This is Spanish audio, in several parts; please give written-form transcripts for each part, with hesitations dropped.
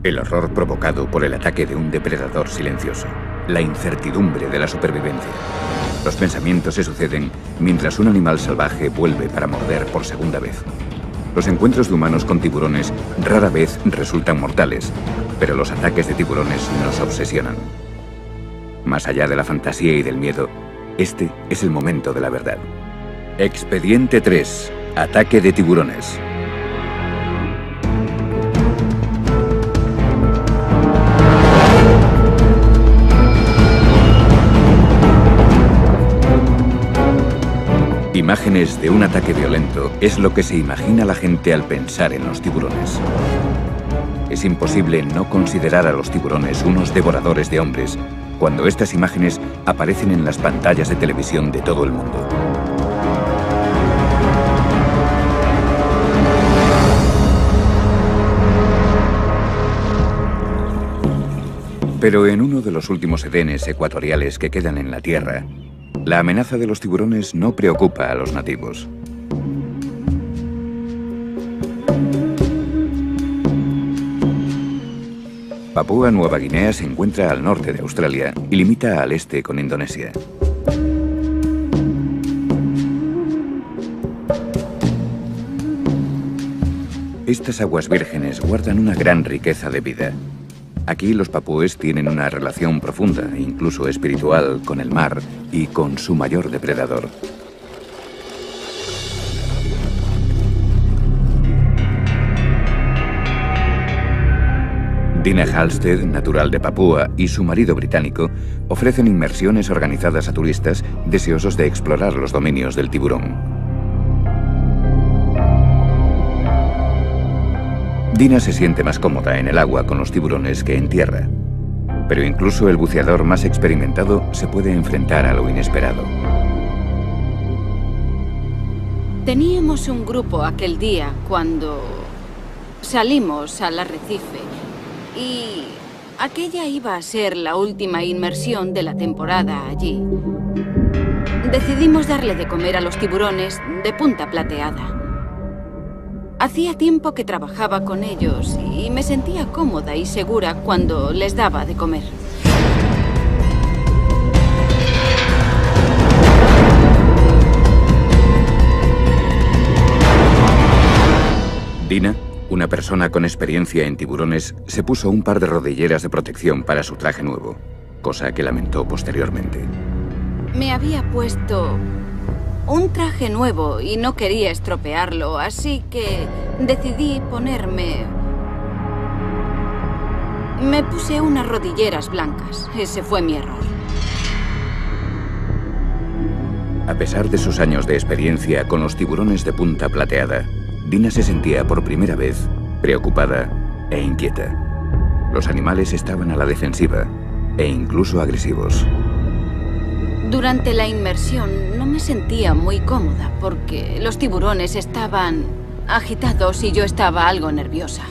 El horror provocado por el ataque de un depredador silencioso. La incertidumbre de la supervivencia. Los pensamientos se suceden mientras un animal salvaje vuelve para morder por segunda vez. Los encuentros de humanos con tiburones rara vez resultan mortales, pero los ataques de tiburones nos obsesionan. Más allá de la fantasía y del miedo, este es el momento de la verdad. Expediente 3. Ataque de tiburones. Imágenes de un ataque violento es lo que se imagina la gente al pensar en los tiburones. Es imposible no considerar a los tiburones unos devoradores de hombres cuando estas imágenes aparecen en las pantallas de televisión de todo el mundo. Pero en uno de los últimos edenes ecuatoriales que quedan en la Tierra, la amenaza de los tiburones no preocupa a los nativos. Papúa Nueva Guinea se encuentra al norte de Australia y limita al este con Indonesia. Estas aguas vírgenes guardan una gran riqueza de vida. Aquí los papúes tienen una relación profunda, incluso espiritual, con el mar y con su mayor depredador. Dina Halstead, natural de Papúa, y su marido británico ofrecen inmersiones organizadas a turistas deseosos de explorar los dominios del tiburón. Dina se siente más cómoda en el agua con los tiburones que en tierra. Pero incluso el buceador más experimentado se puede enfrentar a lo inesperado. Teníamos un grupo aquel día cuando salimos al arrecife y aquella iba a ser la última inmersión de la temporada allí. Decidimos darle de comer a los tiburones de punta plateada. Hacía tiempo que trabajaba con ellos y me sentía cómoda y segura cuando les daba de comer. Dina, una persona con experiencia en tiburones, se puso un par de rodilleras de protección para su traje nuevo, cosa que lamentó posteriormente. Me había puesto un traje nuevo y no quería estropearlo, así que decidí ponerme... Me puse unas rodilleras blancas. Ese fue mi error. A pesar de sus años de experiencia con los tiburones de punta plateada, Dina se sentía por primera vez preocupada e inquieta. Los animales estaban a la defensiva e incluso agresivos. Durante la inmersión no me sentía muy cómoda porque los tiburones estaban agitados y yo estaba algo nerviosa.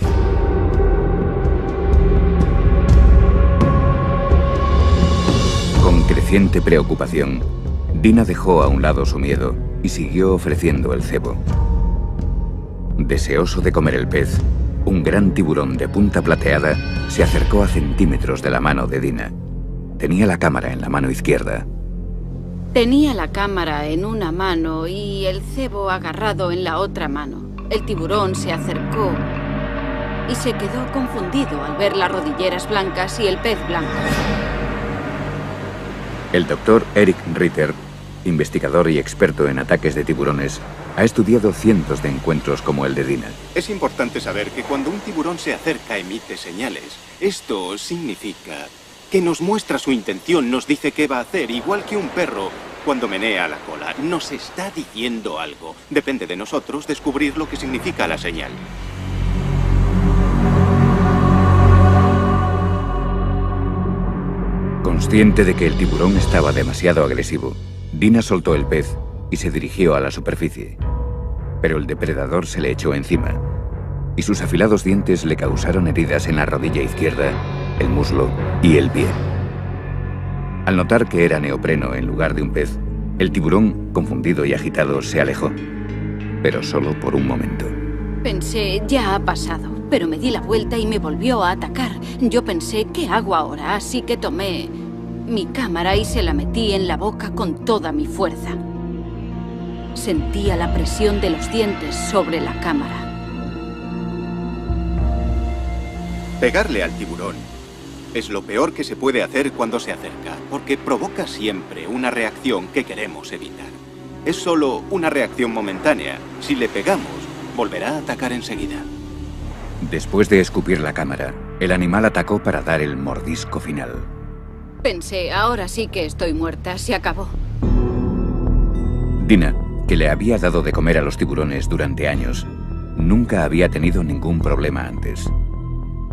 Con creciente preocupación, Dina dejó a un lado su miedo y siguió ofreciendo el cebo. Deseoso de comer el pez, un gran tiburón de punta plateada se acercó a centímetros de la mano de Dina. Tenía la cámara en la mano izquierda. Tenía la cámara en una mano y el cebo agarrado en la otra mano. El tiburón se acercó y se quedó confundido al ver las rodilleras blancas y el pez blanco. El doctor Eric Ritter, investigador y experto en ataques de tiburones, ha estudiado cientos de encuentros como el de Dina. Es importante saber que cuando un tiburón se acerca emite señales. Esto significa que nos muestra su intención, nos dice qué va a hacer, igual que un perro cuando menea la cola. Nos está diciendo algo. Depende de nosotros descubrir lo que significa la señal. Consciente de que el tiburón estaba demasiado agresivo, Dina soltó el pez y se dirigió a la superficie. Pero el depredador se le echó encima y sus afilados dientes le causaron heridas en la rodilla izquierda, el muslo y el pie. Al notar que era neopreno en lugar de un pez, el tiburón, confundido y agitado, se alejó, pero solo por un momento. Pensé, ya ha pasado. pero me di la vuelta y me volvió a atacar. Yo pensé, ¿qué hago ahora? Así que tomé mi cámara y se la metí en la boca con toda mi fuerza. Sentía la presión de los dientes sobre la cámara. Pegarle al tiburón es lo peor que se puede hacer cuando se acerca, porque provoca siempre una reacción que queremos evitar. Es solo una reacción momentánea. Si le pegamos, volverá a atacar enseguida. Después de escupir la cámara, el animal atacó para dar el mordisco final. Pensé, ahora sí que estoy muerta, se acabó. Dina, que le había dado de comer a los tiburones durante años, nunca había tenido ningún problema antes.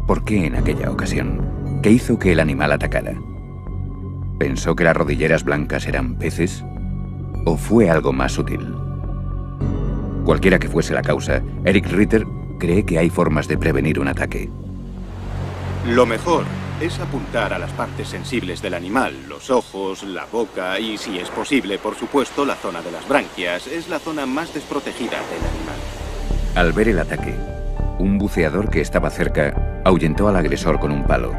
¿Por qué en aquella ocasión? ¿Qué hizo que el animal atacara? ¿Pensó que las rodilleras blancas eran peces? ¿O fue algo más sutil? Cualquiera que fuese la causa, Eric Ritter cree que hay formas de prevenir un ataque. Lo mejor es apuntar a las partes sensibles del animal, los ojos, la boca y, si es posible, por supuesto, la zona de las branquias. Es la zona más desprotegida del animal. Al ver el ataque, un buceador que estaba cerca ahuyentó al agresor con un palo.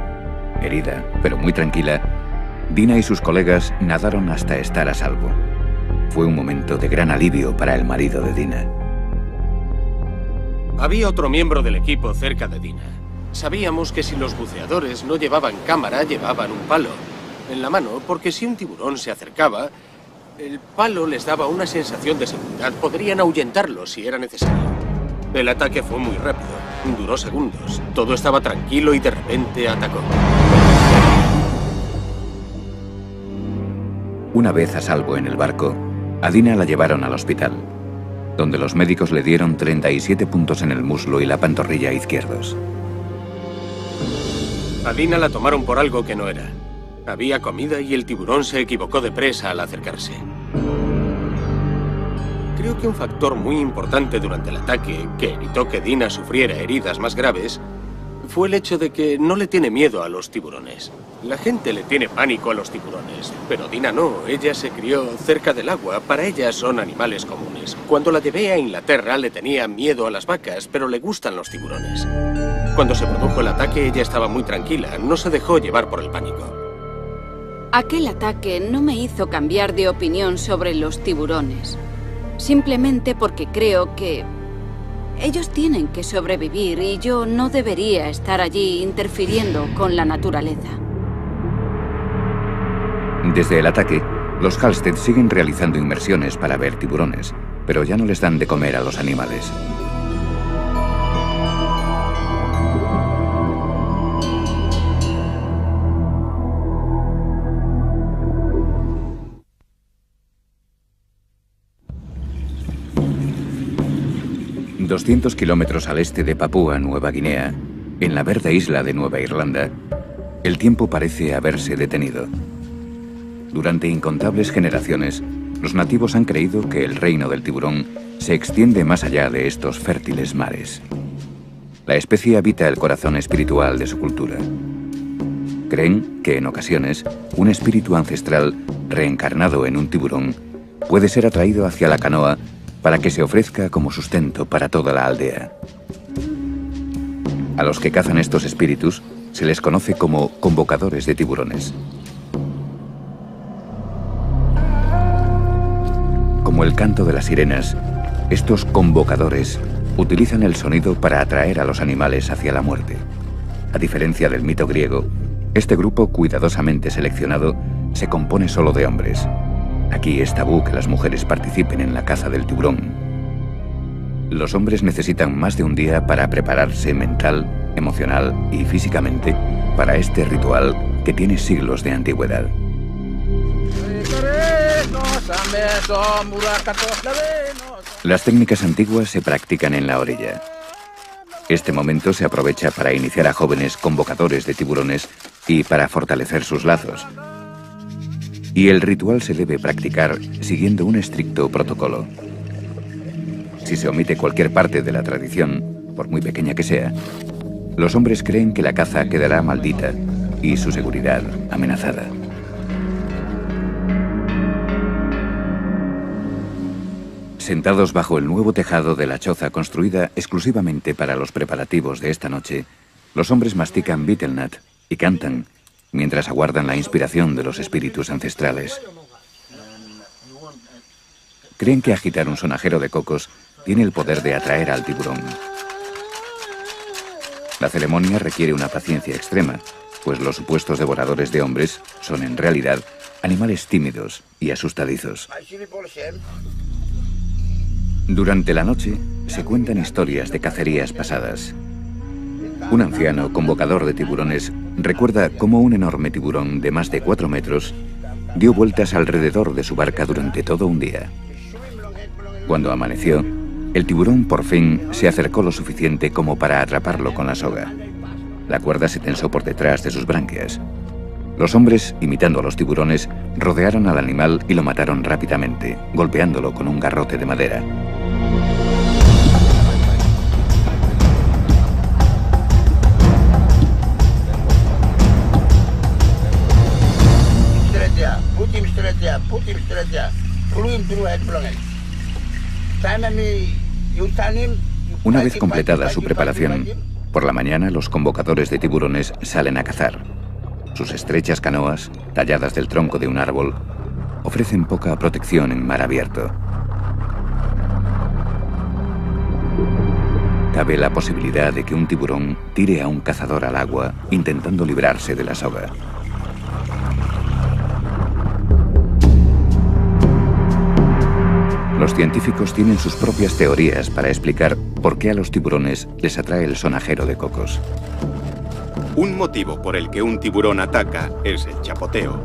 Herida, pero muy tranquila, Dina y sus colegas nadaron hasta estar a salvo. Fue un momento de gran alivio para el marido de Dina. Había otro miembro del equipo cerca de Dina. Sabíamos que si los buceadores no llevaban cámara, llevaban un palo en la mano, porque si un tiburón se acercaba, el palo les daba una sensación de seguridad. Podrían ahuyentarlo si era necesario. El ataque fue muy rápido, duró segundos. Todo estaba tranquilo y de repente atacó. Una vez a salvo en el barco, a Dina la llevaron al hospital, donde los médicos le dieron 37 puntos en el muslo y la pantorrilla izquierdos. A Dina la tomaron por algo que no era. Había comida y el tiburón se equivocó de presa al acercarse. Creo que un factor muy importante durante el ataque, que evitó que Dina sufriera heridas más graves, fue el hecho de que no le tiene miedo a los tiburones. La gente le tiene pánico a los tiburones, pero Dina no. Ella se crió cerca del agua. Para ella son animales comunes. Cuando la llevé a Inglaterra le tenía miedo a las vacas, pero le gustan los tiburones. Cuando se produjo el ataque ella estaba muy tranquila, no se dejó llevar por el pánico. Aquel ataque no me hizo cambiar de opinión sobre los tiburones. Simplemente porque creo que ellos tienen que sobrevivir y yo no debería estar allí interfiriendo con la naturaleza. Desde el ataque, los Halstead siguen realizando inmersiones para ver tiburones, pero ya no les dan de comer a los animales. ...200 kilómetros al este de Papúa Nueva Guinea, en la verde isla de Nueva Irlanda, el tiempo parece haberse detenido. Durante incontables generaciones, los nativos han creído que el reino del tiburón se extiende más allá de estos fértiles mares. La especie habita el corazón espiritual de su cultura. Creen que en ocasiones un espíritu ancestral reencarnado en un tiburón puede ser atraído hacia la canoa para que se ofrezca como sustento para toda la aldea. A los que cazan estos espíritus se les conoce como convocadores de tiburones. Como el canto de las sirenas, estos convocadores utilizan el sonido para atraer a los animales hacia la muerte. A diferencia del mito griego, este grupo cuidadosamente seleccionado se compone solo de hombres. Aquí es tabú que las mujeres participen en la caza del tiburón. Los hombres necesitan más de un día para prepararse mental, emocional y físicamente para este ritual que tiene siglos de antigüedad. Las técnicas antiguas se practican en la orilla. Este momento se aprovecha para iniciar a jóvenes convocadores de tiburones y para fortalecer sus lazos. Y el ritual se debe practicar siguiendo un estricto protocolo. Si se omite cualquier parte de la tradición, por muy pequeña que sea, los hombres creen que la caza quedará maldita y su seguridad amenazada. Sentados bajo el nuevo tejado de la choza construida exclusivamente para los preparativos de esta noche, los hombres mastican betelnut y cantan mientras aguardan la inspiración de los espíritus ancestrales. Creen que agitar un sonajero de cocos tiene el poder de atraer al tiburón. La ceremonia requiere una paciencia extrema, pues los supuestos devoradores de hombres son en realidad animales tímidos y asustadizos. Durante la noche se cuentan historias de cacerías pasadas. Un anciano convocador de tiburones recuerda cómo un enorme tiburón de más de 4 metros dio vueltas alrededor de su barca durante todo un día. Cuando amaneció, el tiburón por fin se acercó lo suficiente como para atraparlo con la soga. La cuerda se tensó por detrás de sus branquias. Los hombres, imitando a los tiburones, rodearon al animal y lo mataron rápidamente, golpeándolo con un garrote de madera. Una vez completada su preparación, por la mañana los convocadores de tiburones salen a cazar. Sus estrechas canoas, talladas del tronco de un árbol, ofrecen poca protección en mar abierto. Cabe la posibilidad de que un tiburón tire a un cazador al agua intentando librarse de la soga. Los científicos tienen sus propias teorías para explicar por qué a los tiburones les atrae el sonajero de cocos. Un motivo por el que un tiburón ataca es el chapoteo.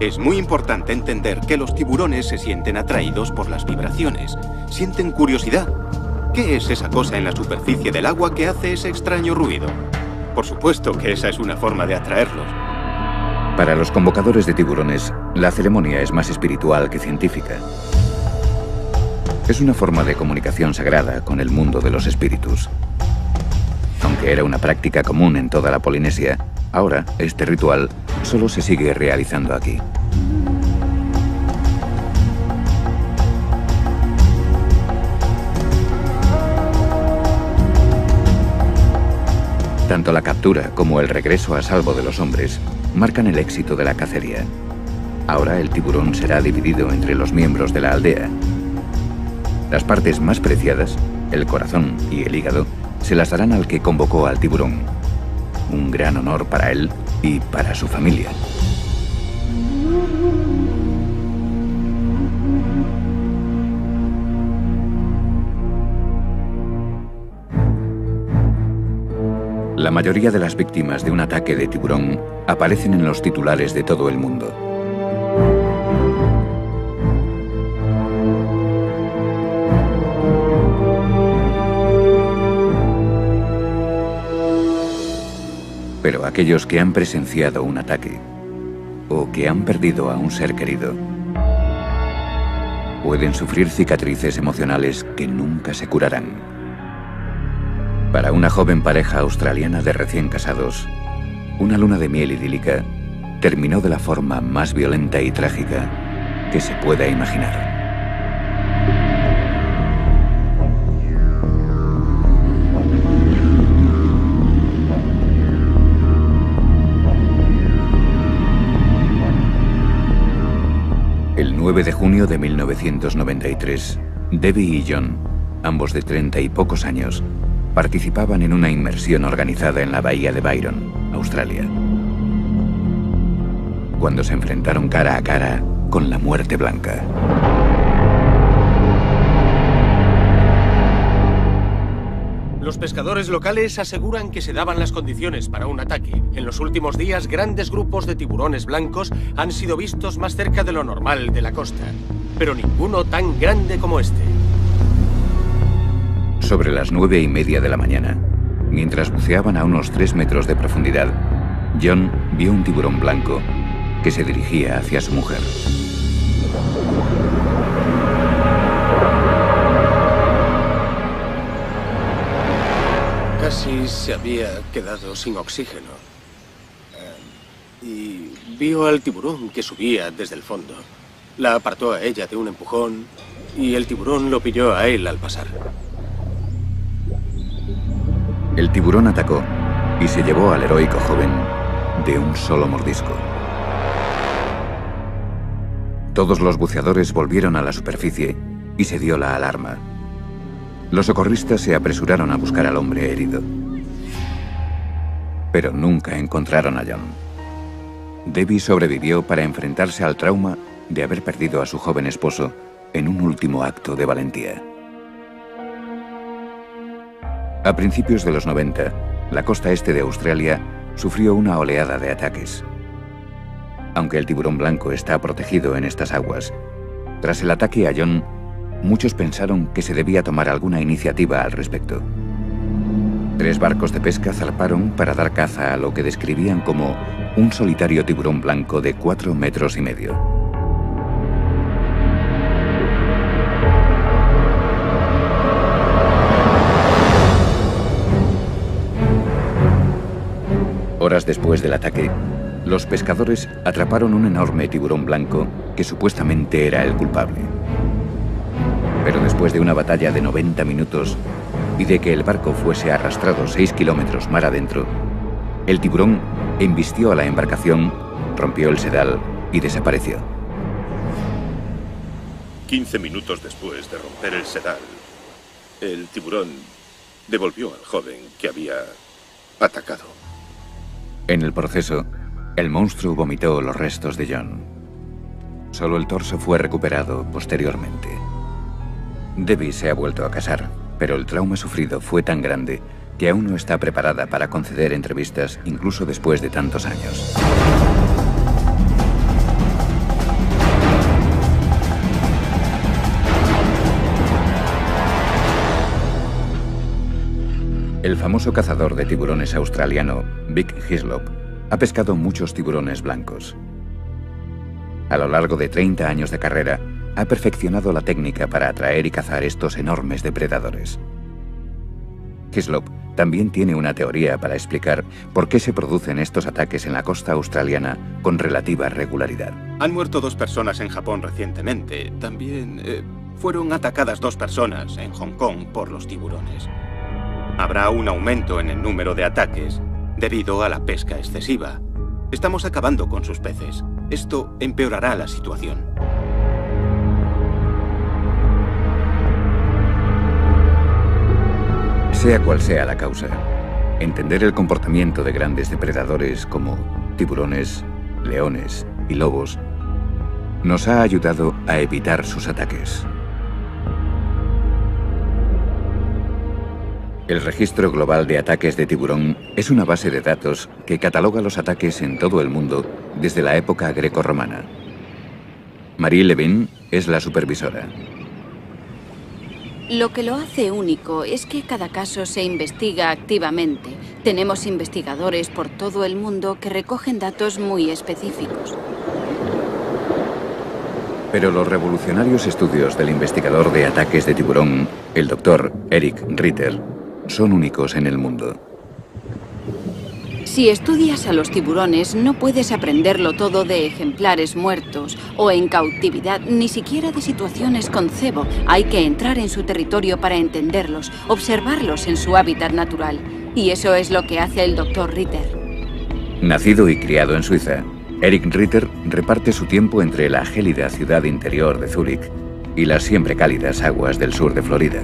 Es muy importante entender que los tiburones se sienten atraídos por las vibraciones. Sienten curiosidad. ¿Qué es esa cosa en la superficie del agua que hace ese extraño ruido? Por supuesto que esa es una forma de atraerlos. Para los convocadores de tiburones, la ceremonia es más espiritual que científica. Es una forma de comunicación sagrada con el mundo de los espíritus. Aunque era una práctica común en toda la Polinesia, ahora este ritual solo se sigue realizando aquí. Tanto la captura como el regreso a salvo de los hombres marcan el éxito de la cacería. Ahora el tiburón será dividido entre los miembros de la aldea. Las partes más preciadas, el corazón y el hígado, se las darán al que convocó al tiburón. Un gran honor para él y para su familia. La mayoría de las víctimas de un ataque de tiburón aparecen en los titulares de todo el mundo. Pero aquellos que han presenciado un ataque o que han perdido a un ser querido pueden sufrir cicatrices emocionales que nunca se curarán. Para una joven pareja australiana de recién casados, una luna de miel idílica terminó de la forma más violenta y trágica que se pueda imaginar. El 9 de junio de 1993, Debbie y John, ambos de 30 y pocos años, participaban en una inmersión organizada en la bahía de Byron, Australia, cuando se enfrentaron cara a cara con la muerte blanca. Los pescadores locales aseguran que se daban las condiciones para un ataque. En los últimos días, grandes grupos de tiburones blancos han sido vistos más cerca de lo normal de la costa, pero ninguno tan grande como este. Sobre las 9:30 de la mañana, mientras buceaban a unos 3 metros de profundidad, John vio un tiburón blanco que se dirigía hacia su mujer. Casi se había quedado sin oxígeno. Y vio al tiburón que subía desde el fondo. La apartó a ella de un empujón y el tiburón lo pilló a él al pasar. El tiburón atacó y se llevó al heroico joven de un solo mordisco. Todos los buceadores volvieron a la superficie y se dio la alarma. Los socorristas se apresuraron a buscar al hombre herido. Pero nunca encontraron a John. Debbie sobrevivió para enfrentarse al trauma de haber perdido a su joven esposo en un último acto de valentía. A principios de los 90, la costa este de Australia sufrió una oleada de ataques. Aunque el tiburón blanco está protegido en estas aguas, tras el ataque a John, muchos pensaron que se debía tomar alguna iniciativa al respecto. 3 barcos de pesca zarparon para dar caza a lo que describían como un solitario tiburón blanco de 4,5 metros. Horas después del ataque, los pescadores atraparon un enorme tiburón blanco que supuestamente era el culpable. Pero después de una batalla de 90 minutos y de que el barco fuese arrastrado 6 kilómetros mar adentro, el tiburón embistió a la embarcación, rompió el sedal y desapareció. 15 minutos después de romper el sedal, el tiburón devolvió al joven que había atacado. En el proceso, el monstruo vomitó los restos de John. Solo el torso fue recuperado posteriormente. Debbie se ha vuelto a casar, pero el trauma sufrido fue tan grande que aún no está preparada para conceder entrevistas incluso después de tantos años. El famoso cazador de tiburones australiano, Vic Hislop, ha pescado muchos tiburones blancos. A lo largo de 30 años de carrera, ha perfeccionado la técnica para atraer y cazar estos enormes depredadores. Hislop también tiene una teoría para explicar por qué se producen estos ataques en la costa australiana con relativa regularidad. Han muerto 2 personas en Japón recientemente. También fueron atacadas 2 personas en Hong Kong por los tiburones. Habrá un aumento en el número de ataques debido a la pesca excesiva. Estamos acabando con sus peces. Esto empeorará la situación. Sea cual sea la causa, entender el comportamiento de grandes depredadores como tiburones, leones y lobos nos ha ayudado a evitar sus ataques. El Registro Global de Ataques de Tiburón es una base de datos que cataloga los ataques en todo el mundo desde la época grecorromana. Marie Levin es la supervisora. Lo que lo hace único es que cada caso se investiga activamente. Tenemos investigadores por todo el mundo que recogen datos muy específicos. Pero los revolucionarios estudios del investigador de ataques de tiburón, el Dr. Eric Ritter, son únicos en el mundo. Si estudias a los tiburones, no puedes aprenderlo todo de ejemplares muertos o en cautividad, ni siquiera de situaciones con cebo. Hay que entrar en su territorio para entenderlos, observarlos en su hábitat natural. Y eso es lo que hace el Dr. Ritter. Nacido y criado en Suiza, Eric Ritter reparte su tiempo entre la gélida ciudad interior de Zúrich y las siempre cálidas aguas del sur de Florida.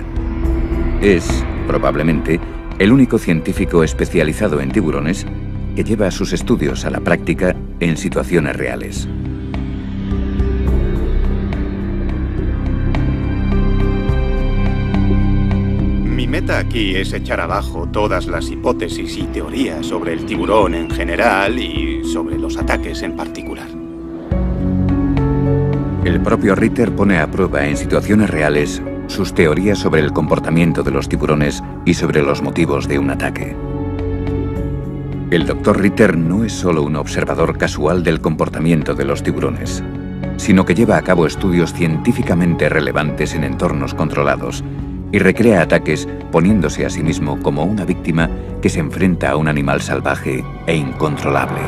Es, probablemente, el único científico especializado en tiburones que lleva sus estudios a la práctica en situaciones reales. Mi meta aquí es echar abajo todas las hipótesis y teorías sobre el tiburón en general y sobre los ataques en particular. El propio Ritter pone a prueba en situaciones reales sus teorías sobre el comportamiento de los tiburones y sobre los motivos de un ataque. El Dr. Ritter no es solo un observador casual del comportamiento de los tiburones, sino que lleva a cabo estudios científicamente relevantes en entornos controlados y recrea ataques poniéndose a sí mismo como una víctima que se enfrenta a un animal salvaje e incontrolable.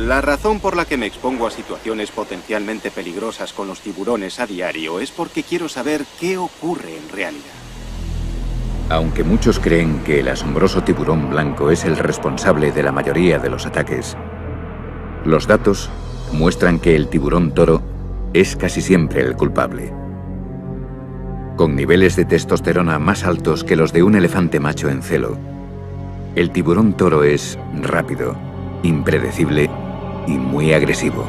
La razón por la que me expongo a situaciones potencialmente peligrosas con los tiburones a diario es porque quiero saber qué ocurre en realidad. Aunque muchos creen que el asombroso tiburón blanco es el responsable de la mayoría de los ataques, los datos muestran que el tiburón toro es casi siempre el culpable. Con niveles de testosterona más altos que los de un elefante macho en celo, el tiburón toro es rápido, impredecible y muy agresivo.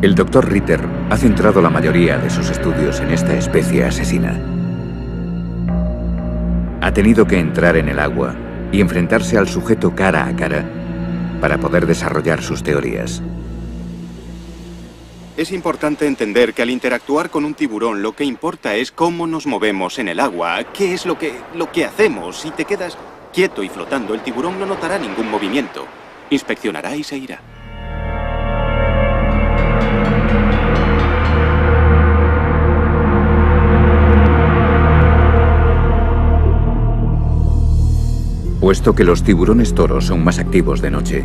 El Dr. Ritter ha centrado la mayoría de sus estudios en esta especie asesina. Ha tenido que entrar en el agua y enfrentarse al sujeto cara a cara para poder desarrollar sus teorías. Es importante entender que al interactuar con un tiburón lo que importa es cómo nos movemos en el agua, qué es lo que hacemos. Si te quedas quieto y flotando, el tiburón no notará ningún movimiento. Inspeccionará y se irá. Puesto que los tiburones toros son más activos de noche,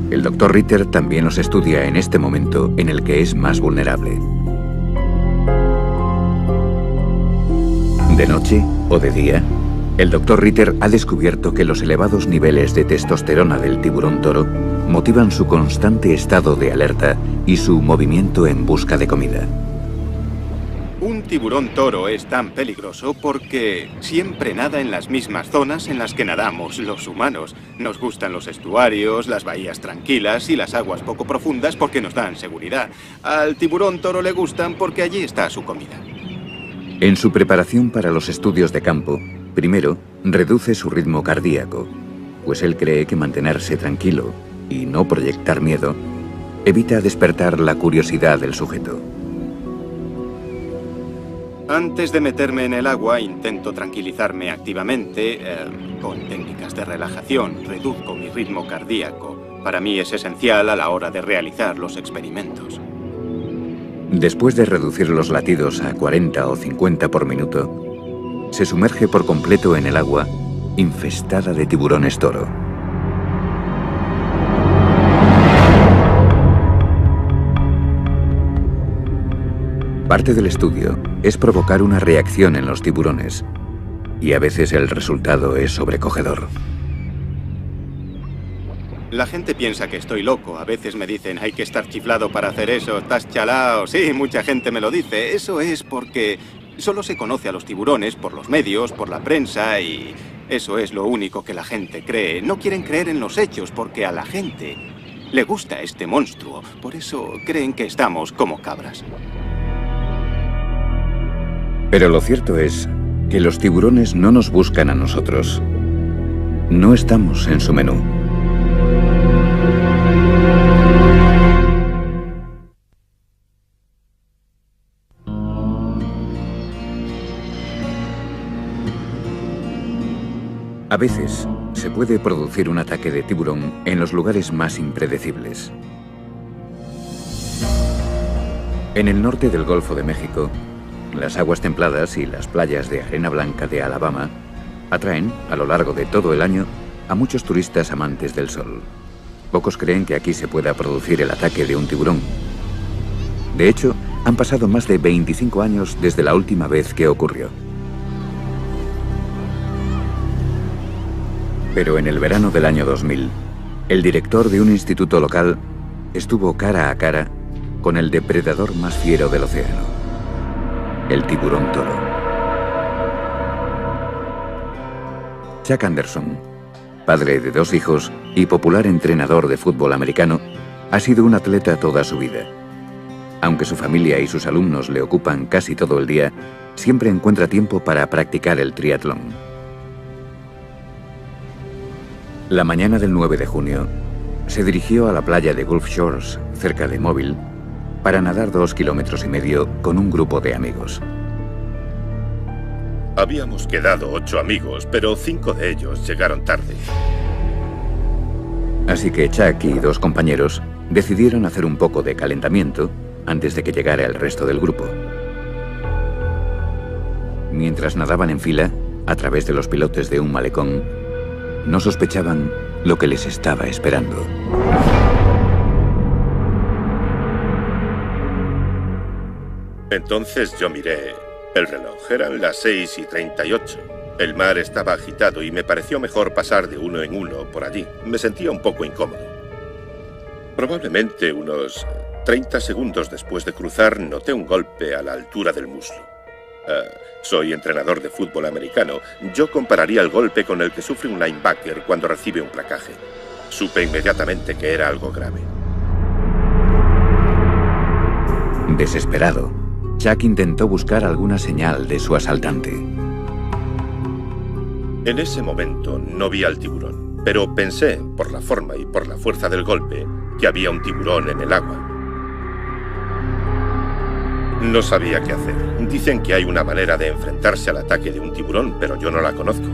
el Dr. Ritter también los estudia en este momento en el que es más vulnerable. De noche o de día, el Dr. Ritter ha descubierto que los elevados niveles de testosterona del tiburón toro motivan su constante estado de alerta y su movimiento en busca de comida. Un tiburón toro es tan peligroso porque siempre nada en las mismas zonas en las que nadamos los humanos. Nos gustan los estuarios, las bahías tranquilas y las aguas poco profundas porque nos dan seguridad. Al tiburón toro le gustan porque allí está su comida. En su preparación para los estudios de campo, primero reduce su ritmo cardíaco, pues él cree que mantenerse tranquilo y no proyectar miedo evita despertar la curiosidad del sujeto. Antes de meterme en el agua, intento tranquilizarme activamente con técnicas de relajación. Reduzco mi ritmo cardíaco. Para mí es esencial a la hora de realizar los experimentos. Después de reducir los latidos a 40 o 50 por minuto, se sumerge por completo en el agua infestada de tiburones toro. Parte del estudio es provocar una reacción en los tiburones, y a veces el resultado es sobrecogedor. La gente piensa que estoy loco. A veces me dicen, hay que estar chiflado para hacer eso, estás chalao. Sí, mucha gente me lo dice. Eso es porque solo se conoce a los tiburones por los medios, por la prensa, y eso es lo único que la gente cree. No quieren creer en los hechos porque a la gente le gusta este monstruo. Por eso creen que estamos como cabras. Pero lo cierto es que los tiburones no nos buscan a nosotros. No estamos en su menú. A veces se puede producir un ataque de tiburón en los lugares más impredecibles. En el norte del Golfo de México, las aguas templadas y las playas de arena blanca de Alabama atraen, a lo largo de todo el año, a muchos turistas amantes del sol. Pocos creen que aquí se pueda producir el ataque de un tiburón. De hecho, han pasado más de 25 años desde la última vez que ocurrió. Pero en el verano del año 2000, el director de un instituto local estuvo cara a cara con el depredador más fiero del océano, el tiburón toro. Chuck Anderson, padre de 2 hijos y popular entrenador de fútbol americano, ha sido un atleta toda su vida. Aunque su familia y sus alumnos le ocupan casi todo el día, siempre encuentra tiempo para practicar el triatlón. La mañana del 9 de junio, se dirigió a la playa de Gulf Shores, cerca de Mobile, para nadar 2,5 kilómetros con un grupo de amigos. Habíamos quedado 8 amigos, pero 5 de ellos llegaron tarde. Así que Chuck y 2 compañeros Decidieron hacer un poco de calentamiento antes de que llegara el resto del grupo. Mientras nadaban en fila, a través de los pilotes de un malecón, no sospechaban lo que les estaba esperando. Entonces yo miré el reloj. Eran las 6:38. El mar estaba agitado y me pareció mejor pasar de uno en uno por allí. Me sentía un poco incómodo. Probablemente unos 30 segundos después de cruzar, noté un golpe a la altura del muslo. Soy entrenador de fútbol americano. Yo compararía el golpe con el que sufre un linebacker cuando recibe un placaje. Supe inmediatamente que era algo grave. Desesperado, Chuck intentó buscar alguna señal de su asaltante. En ese momento no vi al tiburón, pero pensé, por la forma y por la fuerza del golpe, que había un tiburón en el agua. No sabía qué hacer. Dicen que hay una manera de enfrentarse al ataque de un tiburón, pero yo no la conozco.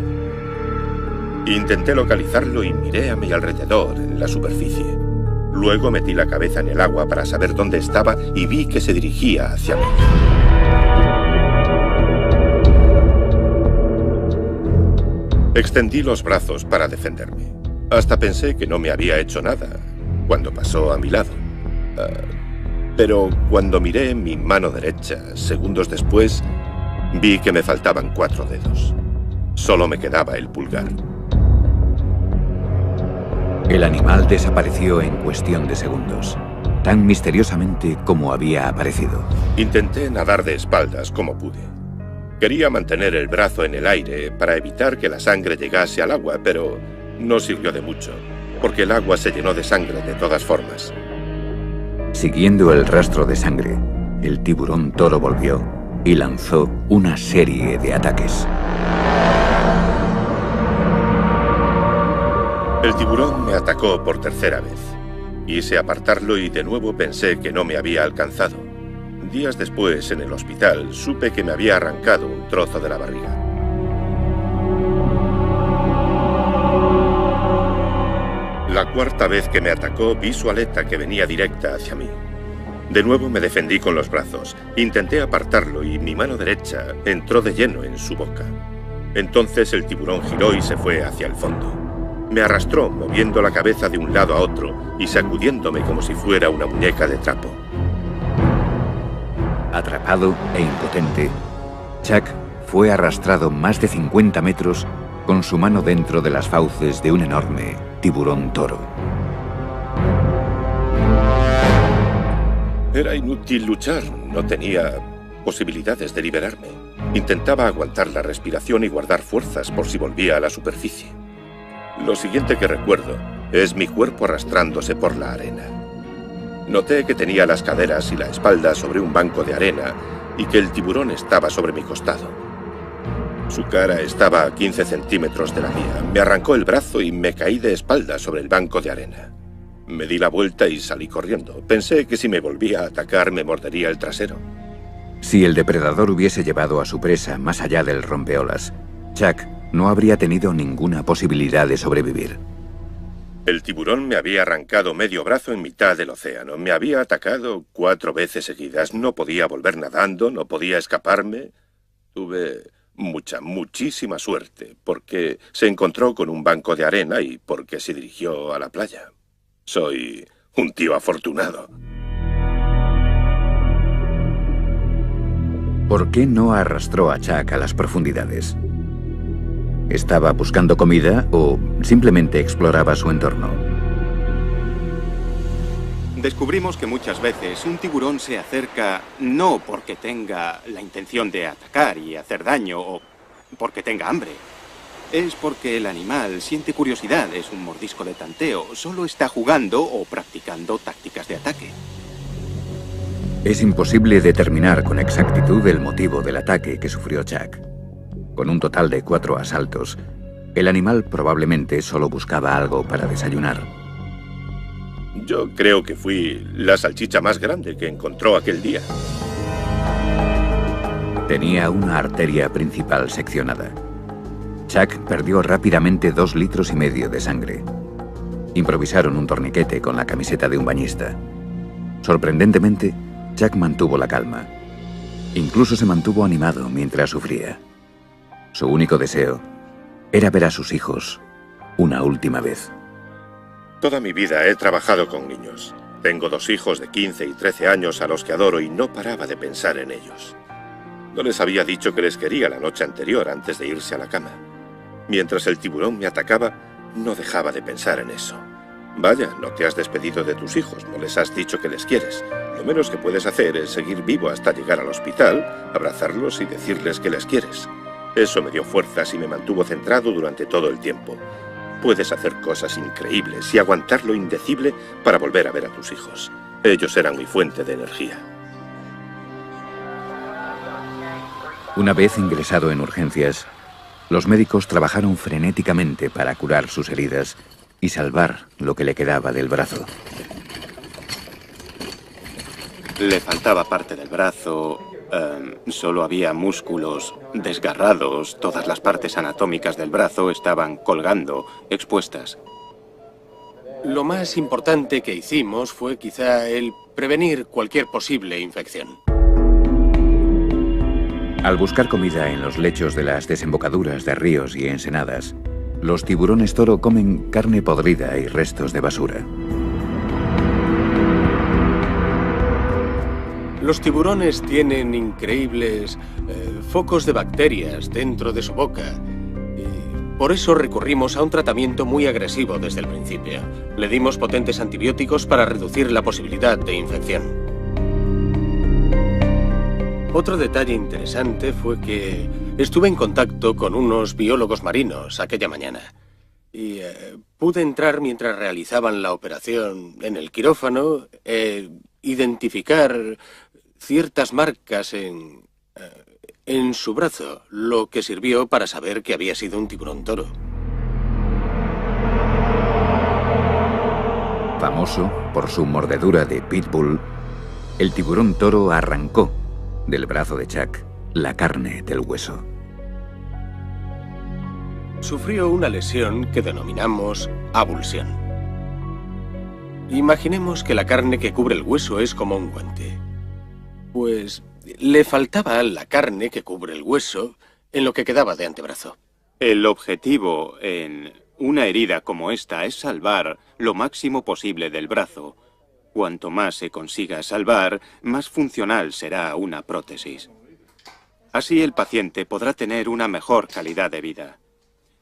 Intenté localizarlo y miré a mi alrededor, en la superficie. Luego metí la cabeza en el agua para saber dónde estaba y vi que se dirigía hacia mí. Extendí los brazos para defenderme. Hasta pensé que no me había hecho nada cuando pasó a mi lado. Pero cuando miré mi mano derecha, segundos después, vi que me faltaban 4 dedos. Solo me quedaba el pulgar. El animal desapareció en cuestión de segundos, tan misteriosamente como había aparecido. Intenté nadar de espaldas como pude. Quería mantener el brazo en el aire para evitar que la sangre llegase al agua, pero no sirvió de mucho, porque el agua se llenó de sangre de todas formas. Siguiendo el rastro de sangre, el tiburón toro volvió y lanzó una serie de ataques. El tiburón me atacó por tercera vez. Quise apartarlo y de nuevo pensé que no me había alcanzado. Días después, en el hospital, supe que me había arrancado un trozo de la barriga. La cuarta vez que me atacó, vi su aleta que venía directa hacia mí. De nuevo me defendí con los brazos. Intenté apartarlo y mi mano derecha entró de lleno en su boca. Entonces el tiburón giró y se fue hacia el fondo. Me arrastró, moviendo la cabeza de un lado a otro y sacudiéndome como si fuera una muñeca de trapo. Atrapado e impotente, Chuck fue arrastrado más de 50 metros con su mano dentro de las fauces de un enorme tiburón toro. Era inútil luchar, no tenía posibilidades de liberarme. Intentaba aguantar la respiración y guardar fuerzas por si volvía a la superficie. Lo siguiente que recuerdo es mi cuerpo arrastrándose por la arena. Noté que tenía las caderas y la espalda sobre un banco de arena y que el tiburón estaba sobre mi costado. Su cara estaba a 15 centímetros de la mía. Me arrancó el brazo y me caí de espalda sobre el banco de arena. Me di la vuelta y salí corriendo. Pensé que si me volvía a atacar me mordería el trasero. Si el depredador hubiese llevado a su presa más allá del rompeolas, Chuck no habría tenido ninguna posibilidad de sobrevivir. El tiburón me había arrancado medio brazo en mitad del océano. Me había atacado 4 veces seguidas. No podía volver nadando, no podía escaparme. Tuve muchísima suerte, porque se encontró con un banco de arena y porque se dirigió a la playa. Soy un tío afortunado. ¿Por qué no arrastró a Chuck a las profundidades? ¿Estaba buscando comida o simplemente exploraba su entorno? Descubrimos que muchas veces un tiburón se acerca no porque tenga la intención de atacar y hacer daño o porque tenga hambre. Es porque el animal siente curiosidad, es un mordisco de tanteo, solo está jugando o practicando tácticas de ataque. Es imposible determinar con exactitud el motivo del ataque que sufrió Chuck. Con un total de 4 asaltos, el animal probablemente solo buscaba algo para desayunar. Yo creo que fui la salchicha más grande que encontró aquel día. Tenía una arteria principal seccionada. Chuck perdió rápidamente 2,5 litros de sangre. Improvisaron un torniquete con la camiseta de un bañista. Sorprendentemente, Chuck mantuvo la calma. Incluso se mantuvo animado mientras sufría. Su único deseo era ver a sus hijos una última vez. Toda mi vida he trabajado con niños. Tengo 2 hijos de 15 y 13 años a los que adoro y no paraba de pensar en ellos. No les había dicho que les quería la noche anterior antes de irse a la cama. Mientras el tiburón me atacaba, no dejaba de pensar en eso. Vaya, no te has despedido de tus hijos, no les has dicho que les quieres. Lo menos que puedes hacer es seguir vivo hasta llegar al hospital, abrazarlos y decirles que les quieres. Eso me dio fuerzas y me mantuvo centrado durante todo el tiempo. Puedes hacer cosas increíbles y aguantar lo indecible para volver a ver a tus hijos. Ellos eran mi fuente de energía. Una vez ingresado en urgencias, los médicos trabajaron frenéticamente para curar sus heridas y salvar lo que le quedaba del brazo. Le faltaba parte del brazo, solo había músculos desgarrados, todas las partes anatómicas del brazo estaban colgando, expuestas. Lo más importante que hicimos fue quizá el prevenir cualquier posible infección. Al buscar comida en los lechos de las desembocaduras de ríos y ensenadas, los tiburones toro comen carne podrida y restos de basura. Los tiburones tienen increíbles focos de bacterias dentro de su boca. Y por eso recurrimos a un tratamiento muy agresivo desde el principio. Le dimos potentes antibióticos para reducir la posibilidad de infección. Otro detalle interesante fue que estuve en contacto con unos biólogos marinos aquella mañana. Y pude entrar mientras realizaban la operación en el quirófano, identificar ciertas marcas en su brazo, lo que sirvió para saber que había sido un tiburón toro. Famoso por su mordedura de pitbull, el tiburón toro arrancó del brazo de Chuck la carne del hueso. Sufrió una lesión que denominamos abulsión. Imaginemos que la carne que cubre el hueso es como un guante. Pues le faltaba la carne que cubre el hueso en lo que quedaba de antebrazo. El objetivo en una herida como esta es salvar lo máximo posible del brazo. Cuanto más se consiga salvar, más funcional será una prótesis. Así el paciente podrá tener una mejor calidad de vida.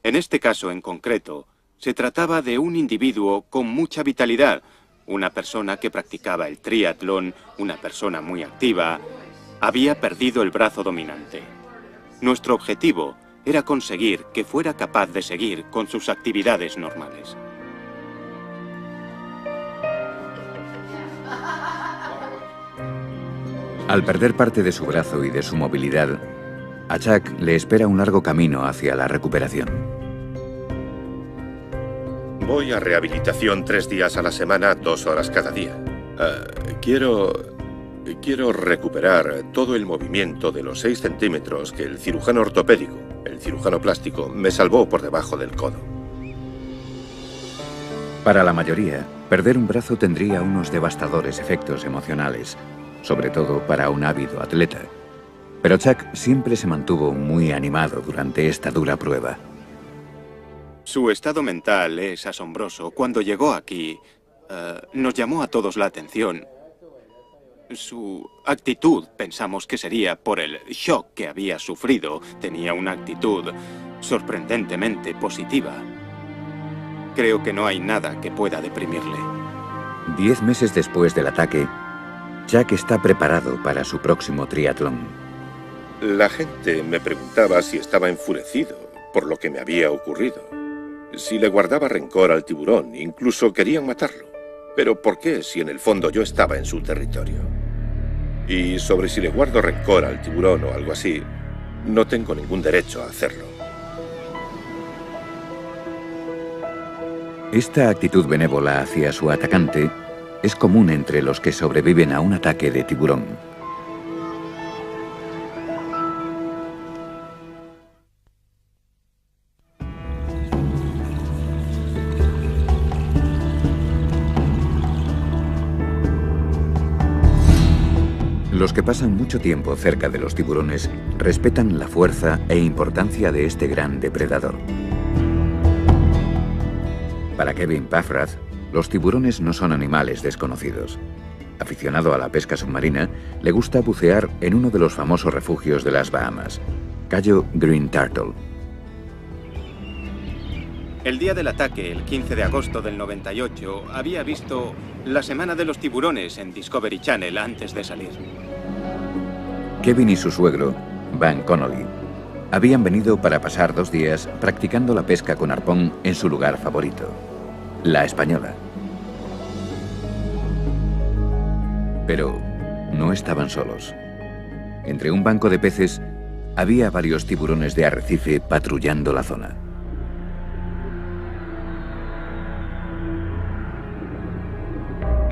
En este caso en concreto, se trataba de un individuo con mucha vitalidad, una persona que practicaba el triatlón, una persona muy activa, había perdido el brazo dominante. Nuestro objetivo era conseguir que fuera capaz de seguir con sus actividades normales. Al perder parte de su brazo y de su movilidad, a Chuck le espera un largo camino hacia la recuperación. Voy a rehabilitación 3 días a la semana, 2 horas cada día. Quiero recuperar todo el movimiento de los 6 centímetros que el cirujano ortopédico, el cirujano plástico, me salvó por debajo del codo. Para la mayoría, perder un brazo tendría unos devastadores efectos emocionales, sobre todo para un ávido atleta. Pero Chuck siempre se mantuvo muy animado durante esta dura prueba. Su estado mental es asombroso. Cuando llegó aquí, nos llamó a todos la atención. Su actitud, pensamos que sería por el shock que había sufrido. Tenía una actitud sorprendentemente positiva. Creo que no hay nada que pueda deprimirle. 10 meses después del ataque, Chuck está preparado para su próximo triatlón. La gente me preguntaba si estaba enfurecido por lo que me había ocurrido. Si le guardaba rencor al tiburón, incluso querían matarlo. Pero ¿por qué si en el fondo yo estaba en su territorio? Y sobre si le guardo rencor al tiburón o algo así, no tengo ningún derecho a hacerlo. Esta actitud benévola hacia su atacante es común entre los que sobreviven a un ataque de tiburón. Los que pasan mucho tiempo cerca de los tiburones respetan la fuerza e importancia de este gran depredador. Para Kevin Paffrath, los tiburones no son animales desconocidos. Aficionado a la pesca submarina, le gusta bucear en uno de los famosos refugios de las Bahamas, Cayo Green Turtle. El día del ataque, el 15 de agosto del 98, había visto La Semana de los Tiburones en Discovery Channel antes de salir. Kevin y su suegro, Van Connolly, habían venido para pasar 2 días practicando la pesca con arpón en su lugar favorito, La Española. Pero no estaban solos. Entre un banco de peces había varios tiburones de arrecife patrullando la zona.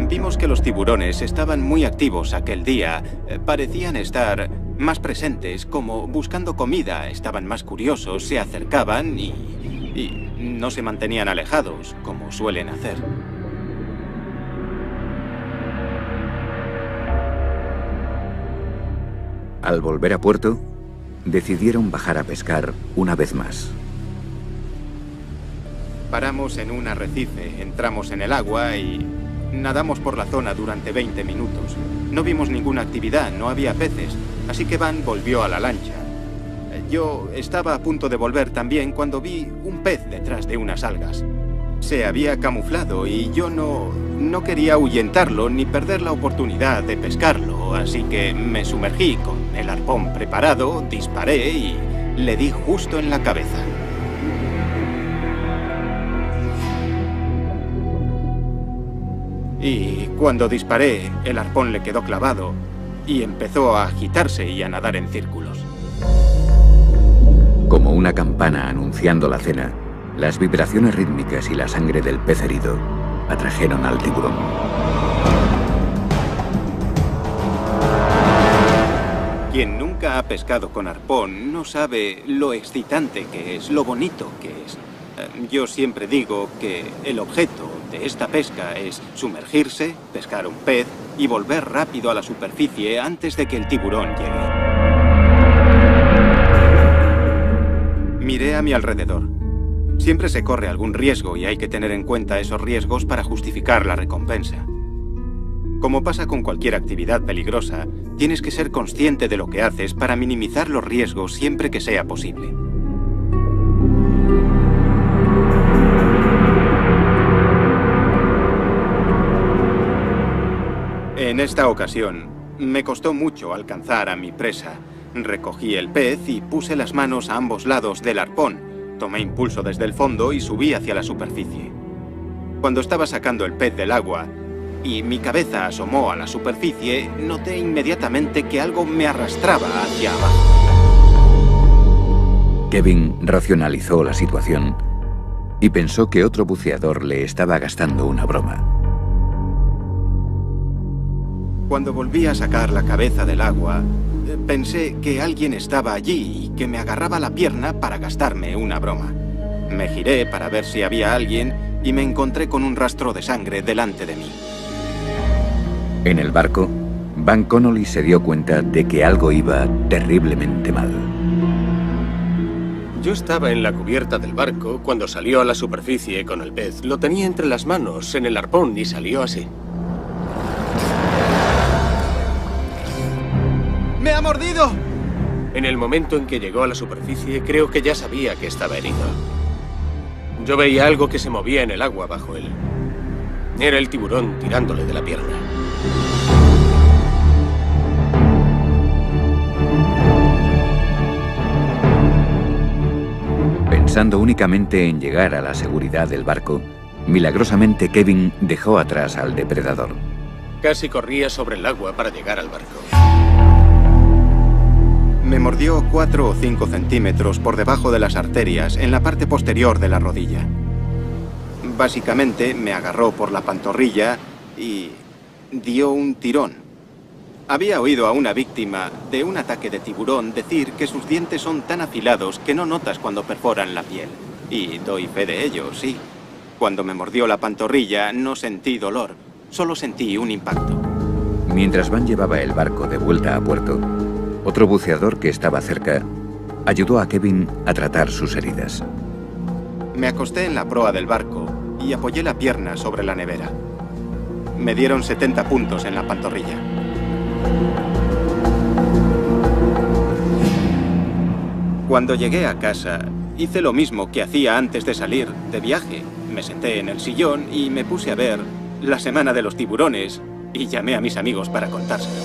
Vimos que los tiburones estaban muy activos aquel día. Parecían estar más presentes, como buscando comida. Estaban más curiosos, se acercaban y no se mantenían alejados, como suelen hacer. Al volver a puerto, decidieron bajar a pescar una vez más. Paramos en un arrecife, entramos en el agua y nadamos por la zona durante 20 minutos. No vimos ninguna actividad, no había peces, así que Van volvió a la lancha. Yo estaba a punto de volver también cuando vi un pez detrás de unas algas. Se había camuflado y yo no quería ahuyentarlo ni perder la oportunidad de pescarlo, así que me sumergí con el arpón preparado, disparé y le di justo en la cabeza. Y cuando disparé, el arpón le quedó clavado y empezó a agitarse y a nadar en círculos. Como una campana anunciando la cena, las vibraciones rítmicas y la sangre del pez herido atrajeron al tiburón. Quien nunca ha pescado con arpón no sabe lo excitante que es, lo bonito que es. Yo siempre digo que el objeto de esta pesca es sumergirse, pescar un pez y volver rápido a la superficie antes de que el tiburón llegue. Miré a mi alrededor. Siempre se corre algún riesgo y hay que tener en cuenta esos riesgos para justificar la recompensa. Como pasa con cualquier actividad peligrosa, tienes que ser consciente de lo que haces para minimizar los riesgos siempre que sea posible. En esta ocasión, me costó mucho alcanzar a mi presa. Recogí el pez y puse las manos a ambos lados del arpón. Tomé impulso desde el fondo y subí hacia la superficie. Cuando estaba sacando el pez del agua y mi cabeza asomó a la superficie, noté inmediatamente que algo me arrastraba hacia abajo. Kevin racionalizó la situación y pensó que otro buceador le estaba gastando una broma. Cuando volví a sacar la cabeza del agua, pensé que alguien estaba allí y que me agarraba la pierna para gastarme una broma. Me giré para ver si había alguien y me encontré con un rastro de sangre delante de mí. En el barco, Van Connolly se dio cuenta de que algo iba terriblemente mal. Yo estaba en la cubierta del barco cuando salió a la superficie con el pez. Lo tenía entre las manos, en el arpón, y salió así. ¡Me ha mordido! En el momento en que llegó a la superficie, creo que ya sabía que estaba herido. Yo veía algo que se movía en el agua bajo él. Era el tiburón tirándole de la pierna. Pensando únicamente en llegar a la seguridad del barco, milagrosamente Kevin dejó atrás al depredador. Casi corría sobre el agua para llegar al barco. Me mordió 4 o 5 centímetros por debajo de las arterias, en la parte posterior de la rodilla. Básicamente me agarró por la pantorrilla y dio un tirón. Había oído a una víctima de un ataque de tiburón decir que sus dientes son tan afilados que no notas cuando perforan la piel. Y doy fe de ello, sí. Cuando me mordió la pantorrilla no sentí dolor, solo sentí un impacto. Mientras Van llevaba el barco de vuelta a puerto, otro buceador que estaba cerca ayudó a Kevin a tratar sus heridas. Me acosté en la proa del barco y apoyé la pierna sobre la nevera. Me dieron 70 puntos en la pantorrilla. Cuando llegué a casa, hice lo mismo que hacía antes de salir de viaje. Me senté en el sillón y me puse a ver La Semana de los Tiburones y llamé a mis amigos para contárselo.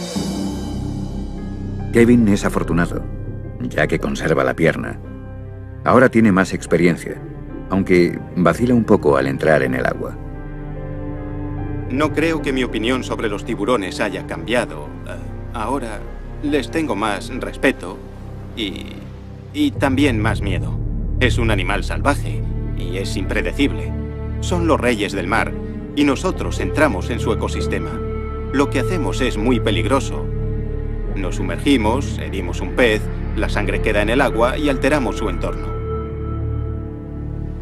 Kevin es afortunado, ya que conserva la pierna. Ahora tiene más experiencia, aunque vacila un poco al entrar en el agua. No creo que mi opinión sobre los tiburones haya cambiado. Ahora les tengo más respeto y también más miedo. Es un animal salvaje y es impredecible. Son los reyes del mar y nosotros entramos en su ecosistema. Lo que hacemos es muy peligroso. Nos sumergimos, herimos un pez, la sangre queda en el agua y alteramos su entorno.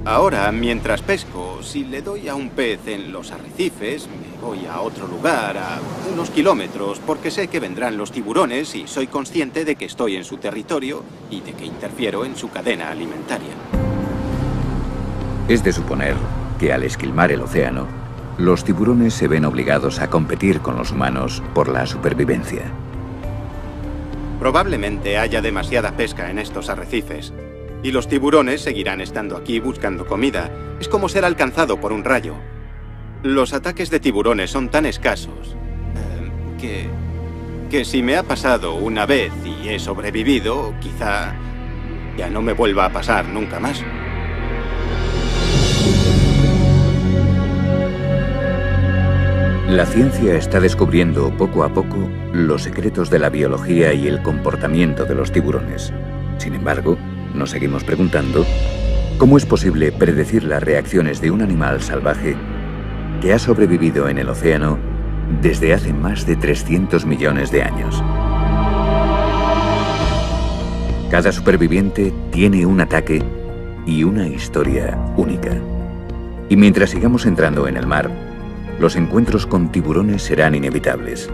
Ahora, mientras pesco, si le doy a un pez en los arrecifes, me voy a otro lugar, a unos kilómetros, porque sé que vendrán los tiburones y soy consciente de que estoy en su territorio y de que interfiero en su cadena alimentaria. Es de suponer que al esquilmar el océano, los tiburones se ven obligados a competir con los humanos por la supervivencia. Probablemente haya demasiada pesca en estos arrecifes. Y los tiburones seguirán estando aquí buscando comida. Es como ser alcanzado por un rayo. Los ataques de tiburones son tan escasos que si me ha pasado una vez y he sobrevivido, quizá ya no me vuelva a pasar nunca más. La ciencia está descubriendo poco a poco los secretos de la biología y el comportamiento de los tiburones. Sin embargo, nos seguimos preguntando cómo es posible predecir las reacciones de un animal salvaje que ha sobrevivido en el océano desde hace más de 300 millones de años. Cada superviviente tiene un ataque y una historia única. Y mientras sigamos entrando en el mar, los encuentros con tiburones serán inevitables.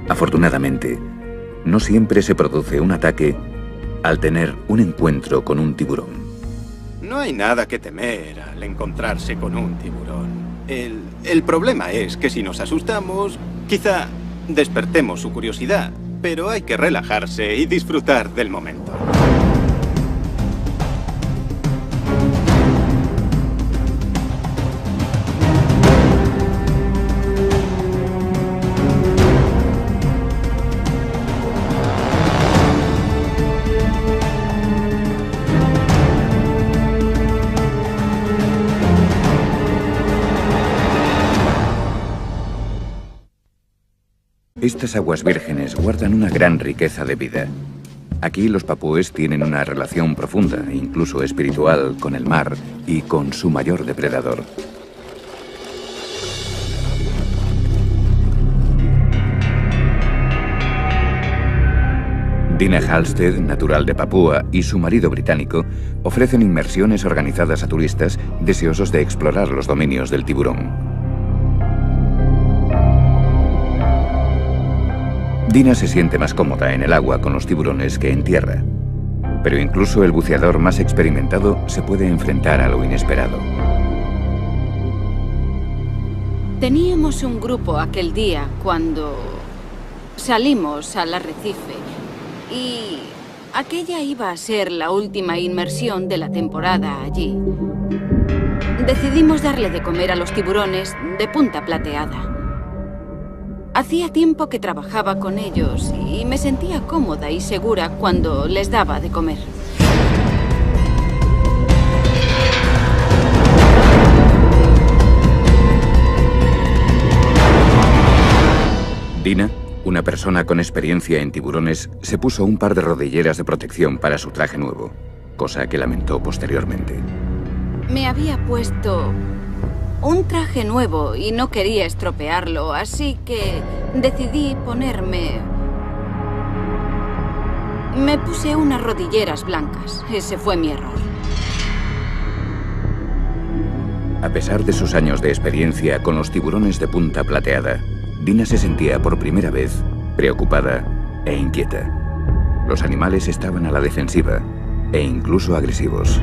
Afortunadamente, no siempre se produce un ataque al tener un encuentro con un tiburón. No hay nada que temer al encontrarse con un tiburón. El problema es que si nos asustamos, quizá despertemos su curiosidad, pero hay que relajarse y disfrutar del momento. Estas aguas vírgenes guardan una gran riqueza de vida. Aquí los papúes tienen una relación profunda, incluso espiritual, con el mar y con su mayor depredador. Dina Halstead, natural de Papúa, y su marido británico ofrecen inmersiones organizadas a turistas deseosos de explorar los dominios del tiburón. Dina se siente más cómoda en el agua con los tiburones que en tierra, pero incluso el buceador más experimentado se puede enfrentar a lo inesperado. Teníamos un grupo aquel día cuando salimos al arrecife y aquella iba a ser la última inmersión de la temporada allí. Decidimos darle de comer a los tiburones de punta plateada. Hacía tiempo que trabajaba con ellos y me sentía cómoda y segura cuando les daba de comer. Dina, una persona con experiencia en tiburones, se puso un par de rodilleras de protección para su traje nuevo, cosa que lamentó posteriormente. Me había puesto un traje nuevo y no quería estropearlo, así que decidí ponerme... Me puse unas rodilleras blancas. Ese fue mi error. A pesar de sus años de experiencia con los tiburones de punta plateada, Dina se sentía por primera vez preocupada e inquieta. Los animales estaban a la defensiva e incluso agresivos.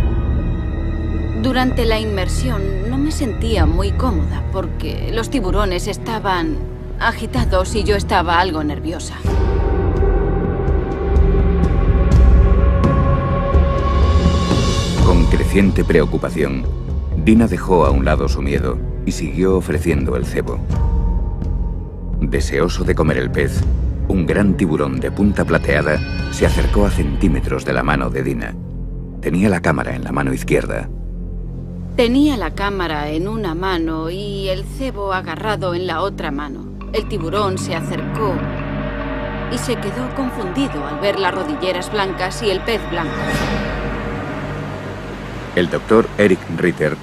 Durante la inmersión no me sentía muy cómoda porque los tiburones estaban agitados y yo estaba algo nerviosa. Con creciente preocupación, Dina dejó a un lado su miedo y siguió ofreciendo el cebo. Deseoso de comer el pez, un gran tiburón de punta plateada se acercó a centímetros de la mano de Dina. Tenía la cámara en la mano izquierda. Tenía la cámara en una mano y el cebo agarrado en la otra mano. El tiburón se acercó y se quedó confundido al ver las rodilleras blancas y el pez blanco. El doctor Eric Ritter,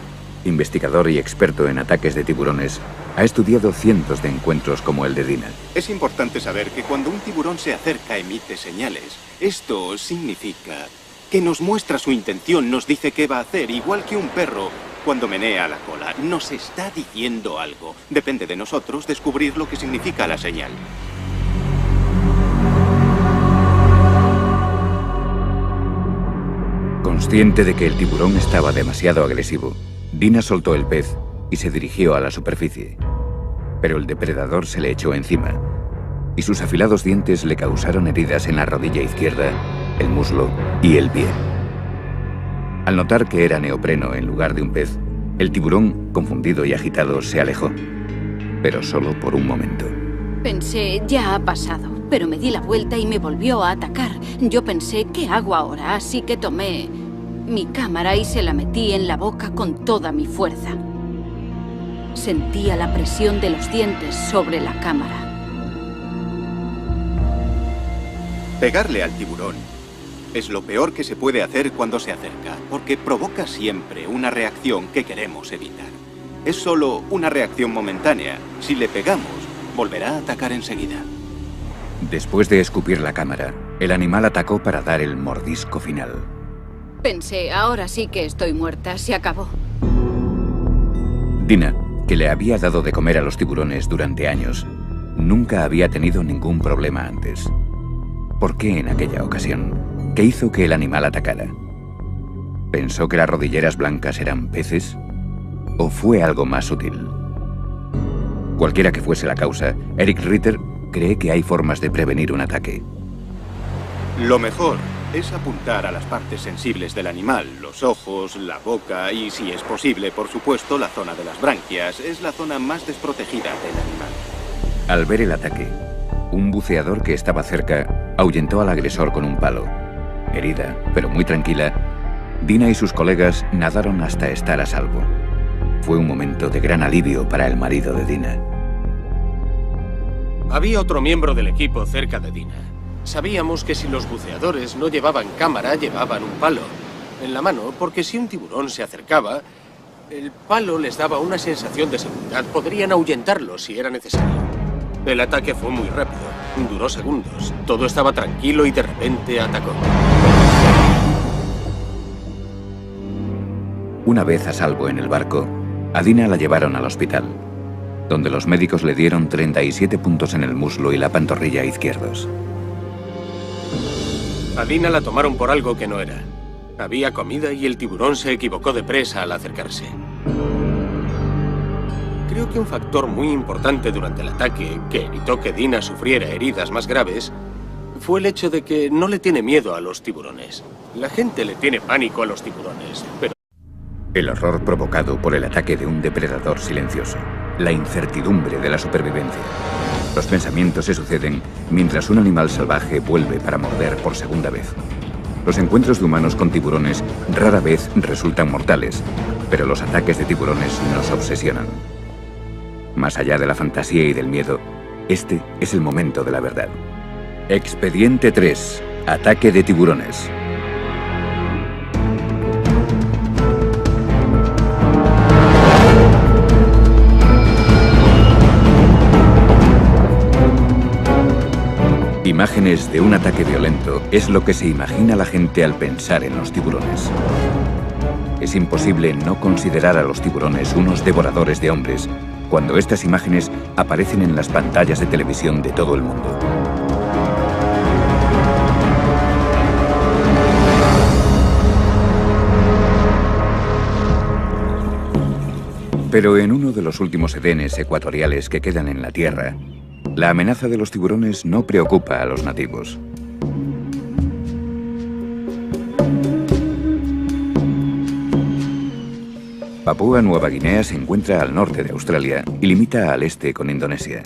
investigador y experto en ataques de tiburones, ha estudiado cientos de encuentros como el de Dina. Es importante saber que cuando un tiburón se acerca emite señales. Esto significa que nos muestra su intención, nos dice qué va a hacer, igual que un perro cuando menea la cola. Nos está diciendo algo. Depende de nosotros descubrir lo que significa la señal. Consciente de que el tiburón estaba demasiado agresivo, Dina soltó el pez y se dirigió a la superficie. Pero el depredador se le echó encima y sus afilados dientes le causaron heridas en la rodilla izquierda, el muslo y el pie. Al notar que era neopreno en lugar de un pez, el tiburón, confundido y agitado, se alejó, pero solo por un momento. Pensé, ya ha pasado, pero me di la vuelta y me volvió a atacar. Yo pensé, ¿qué hago ahora? Así que tomé mi cámara y se la metí en la boca con toda mi fuerza. Sentía la presión de los dientes sobre la cámara. Pegarle al tiburón es lo peor que se puede hacer cuando se acerca, porque provoca siempre una reacción que queremos evitar. Es solo una reacción momentánea. Si le pegamos, volverá a atacar enseguida. Después de escupir la cámara, el animal atacó para dar el mordisco final. Pensé, ahora sí que estoy muerta, se acabó. Dina, que le había dado de comer a los tiburones durante años, nunca había tenido ningún problema antes. ¿Por qué en aquella ocasión? ¿Qué hizo que el animal atacara? ¿Pensó que las rodilleras blancas eran peces? ¿O fue algo más sutil? Cualquiera que fuese la causa, Eric Ritter cree que hay formas de prevenir un ataque. Lo mejor es apuntar a las partes sensibles del animal, los ojos, la boca y, si es posible, por supuesto, la zona de las branquias. Es la zona más desprotegida del animal. Al ver el ataque, un buceador que estaba cerca ahuyentó al agresor con un palo. Herida, pero muy tranquila, Dina y sus colegas nadaron hasta estar a salvo. Fue un momento de gran alivio para el marido de Dina. Había otro miembro del equipo cerca de Dina. Sabíamos que si los buceadores no llevaban cámara, llevaban un palo en la mano, porque si un tiburón se acercaba, el palo les daba una sensación de seguridad. Podrían ahuyentarlo si era necesario. El ataque fue muy rápido, duró segundos. Todo estaba tranquilo y de repente atacó. Una vez a salvo en el barco, a Dina la llevaron al hospital, donde los médicos le dieron 37 puntos en el muslo y la pantorrilla izquierdos. A Dina la tomaron por algo que no era. Había comida y el tiburón se equivocó de presa al acercarse. Creo que un factor muy importante durante el ataque, que evitó que Dina sufriera heridas más graves, fue el hecho de que no le tiene miedo a los tiburones. La gente le tiene pánico a los tiburones, pero... El horror provocado por el ataque de un depredador silencioso. La incertidumbre de la supervivencia. Los pensamientos se suceden mientras un animal salvaje vuelve para morder por segunda vez. Los encuentros de humanos con tiburones rara vez resultan mortales, pero los ataques de tiburones nos obsesionan. Más allá de la fantasía y del miedo, este es el momento de la verdad. Expediente 3. Ataque de tiburones. Imágenes de un ataque violento es lo que se imagina la gente al pensar en los tiburones. Es imposible no considerar a los tiburones unos devoradores de hombres cuando estas imágenes aparecen en las pantallas de televisión de todo el mundo. Pero en uno de los últimos edenes ecuatoriales que quedan en la Tierra, la amenaza de los tiburones no preocupa a los nativos. Papúa Nueva Guinea se encuentra al norte de Australia y limita al este con Indonesia.